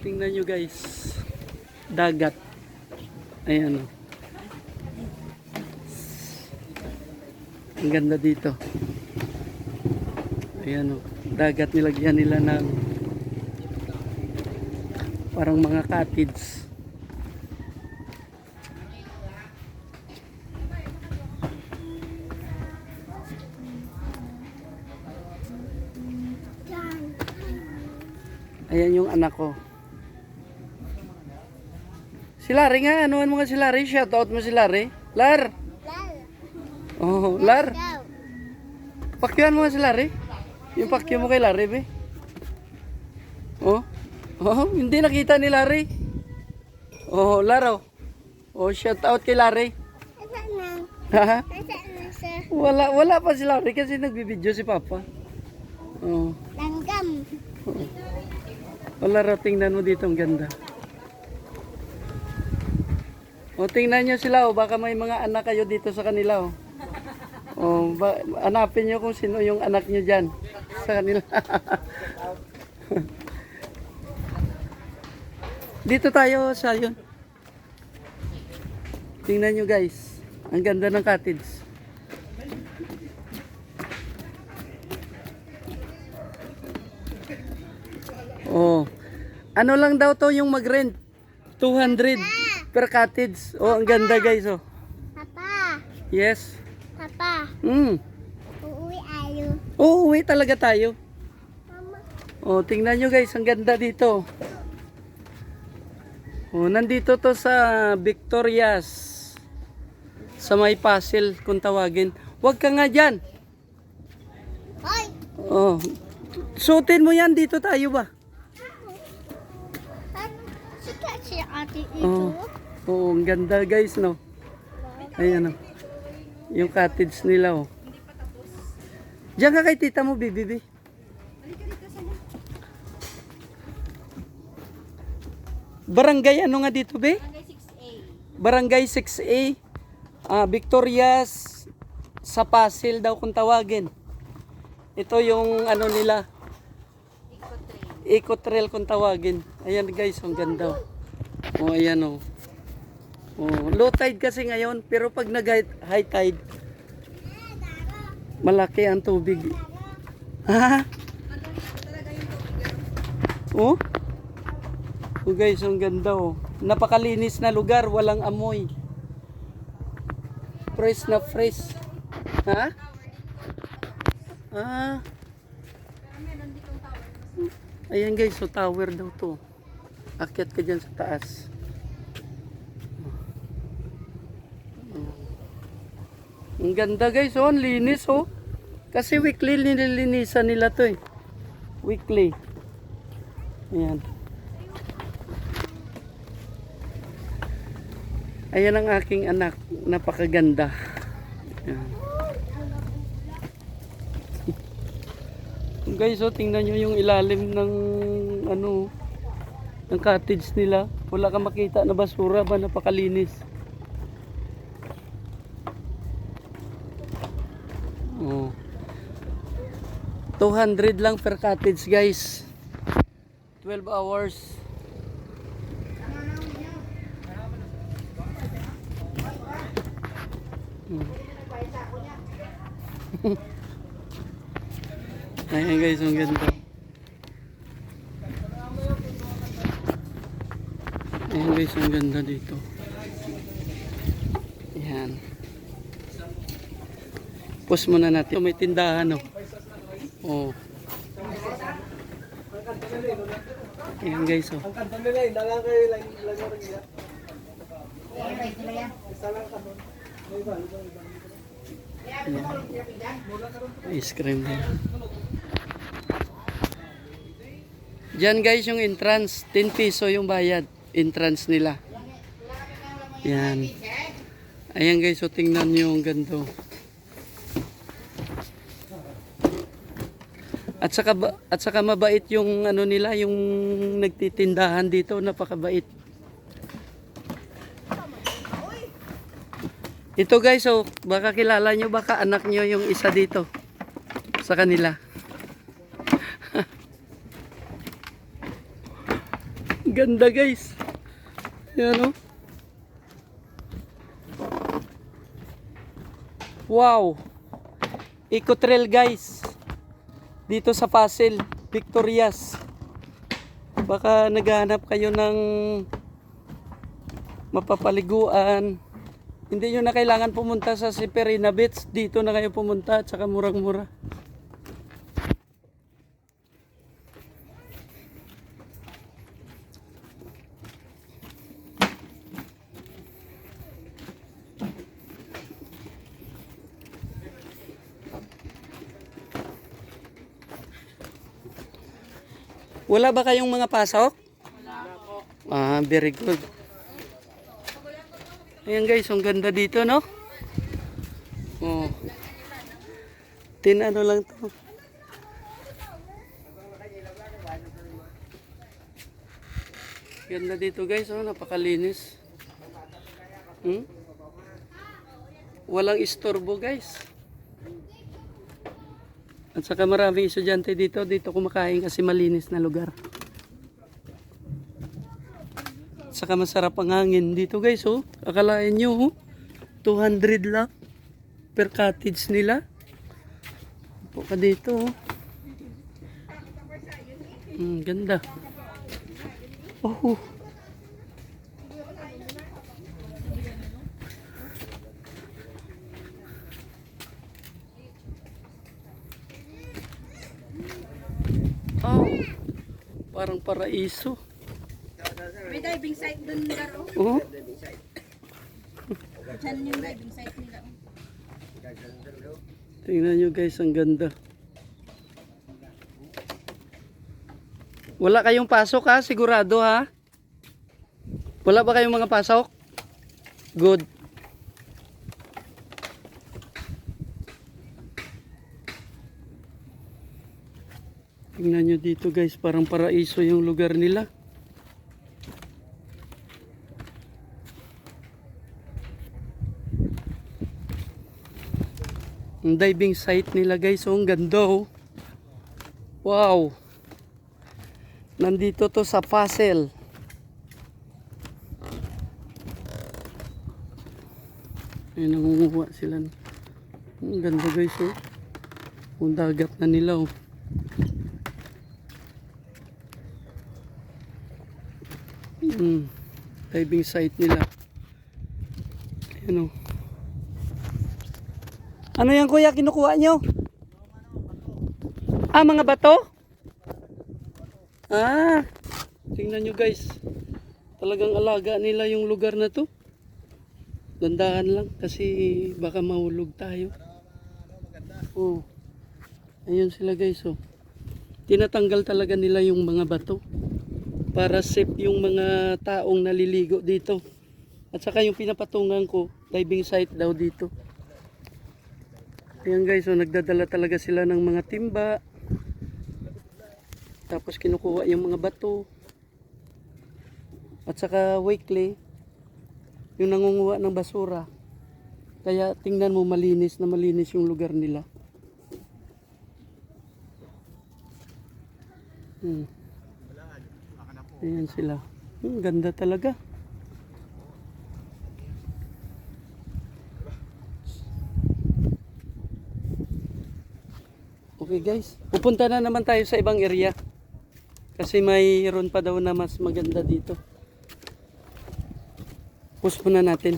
Tingnan nyo guys. Dagat. Ayan o. Ang ganda dito. Ayan o. Dagat, nilagyan nila ng parang mga cottage. Ayan yung anak ko. Si Larry nga, anuan mo nga si Larry? Shoutout mo si Larry. Lar! Oh, Lar! Pakyuan mo nga si Larry. Yung pakyo mo kay Larry, be. Oh, oh, hindi nakita ni Larry. Oh, Laro. Oh, shoutout kay Larry. Ha? Wala pa si Larry kasi nagbibideo si Papa. Oh. Langgam. Wala raw, tingnan mo dito, ang ganda. O, tingnan nyo sila, o, baka may mga anak kayo dito sa kanila, o. O, hanapin nyo kung sino yung anak nyo dyan sa kanila. Dito tayo sa yun. Tingnan nyo guys, ang ganda ng cottage. Oh. Ano lang daw to yung mag-rent? 200 per cottage. Oh, ang ganda guys, oh. Papa. Yes. Papa. Uuwi ayo. Oo, uwi talaga tayo. Mama. Oh, tingnan nyo guys, ang ganda dito. Oh, nandito to sa Victorias. Sa may Pasel kung tawagin. Huwag ka nga dyan. Hoy. Oh. Suotin mo yan, dito tayo ba? Sikat si ate ito. Oh. Oh, ang ganda guys, no. Ayan, oh. Yung cottage nila, oh. Diyan ka kay tita mo, bibi. Barangay ano nga dito, be? Barangay 6A. Victorias sa Pasel daw kung tawagin. Ito yung ano nila. Eco Trail kung tawagin. Ayan guys, ang ganda. Oh, ayan oh. Oh, low tide kasi ngayon, pero pag nag-high tide, malaki ang tubig. Ha? Oh? Oh guys, ang ganda oh. Napakalinis na lugar, walang amoy. Fresh na fresh. Ha? Ah. Ayan guys, so tower daw to. Akyat ka dyan sa taas. Ang ganda guys, oh, ang linis oh. Kasi weekly nililinisan nila to eh. Weekly. Ayan. Ayan ang aking anak, napakaganda. Ayan. Guys, oh, tingnan nyo yung ilalim ng ano, ng cottage nila. Wala kang makita na basura ba, napakalinis. Oh. 200 lang per cottage, guys. 12 hours. Ayan guys, ang ganda. Ayan guys, ang ganda dito. Ayan. Post muna natin. May tindahan, oh. Oh. Ayan guys, oh. Ice cream din. Diyan guys yung entrance, 10 piso yung bayad, entrance nila. Yan. Ayan guys, so tingnan nyo yung ganito. At saka mabait yung ano nila, yung nagtitindahan dito, napakabait. Ito guys, so baka kilala nyo, baka anak nyo yung isa dito sa kanila. ganda guys. Yan oh. Wow. Eco trail guys. Dito sa Pasel, Victorias. Baka naghahanap kayo ng mapapaliguan. Hindi nyo na kailangan pumunta sa Siperina Beach. Dito na kayo pumunta at saka murang-mura. Wala ba kayong mga pasok? Wala po. Ah, very good. Ayan guys, ang ganda dito, no? Oh. Ano lang to. Ganda dito guys, oh, napakalinis. Walang istorbo guys. At saka maraming estudyante dito kumakain kasi malinis na lugar. At saka masarap ang hangin dito guys, oh. Akalain nyo, oh, 200 lang per cottage nila. Po ka dito, oh. Ganda. Oh. Oh, parang paraiso. May diving site dun laro. Oh. Diyan yung diving site nila. Tingnan nyo guys, ang ganda. Wala kayong pasok ha? Sigurado ha? Wala ba kayong mga pasok? Good. Tingnan nyo dito guys, parang paraiso yung lugar nila. Ang diving site nila guys, oh, ang ganda oh. Wow. Nandito to sa Pasel. Ay, nangunguha sila. Ang ganda guys oh. Ang dagat na nila oh. Diving site nila. Ayan o. Ano yan kuya kinukuha nyo? Ah, mga bato? Ah, tingnan nyo guys. Talagang alaga nila yung lugar na to. Dandahan lang kasi baka mahulog tayo. Oh. Ayun sila guys oh. Tinatanggal talaga nila yung mga bato para safe yung mga taong naliligo dito. At saka yung pinapatungan ko, diving site daw dito. Ayan guys, so nagdadala talaga sila ng mga timba. Tapos kinukuha yung mga bato. At saka weekly, yung nangunguha ng basura. Kaya tingnan mo malinis na malinis yung lugar nila. Ayan sila. Ganda talaga. Okay guys, pupunta na naman tayo sa ibang area. Kasi mayroon pa daw na mas maganda dito. Push muna natin.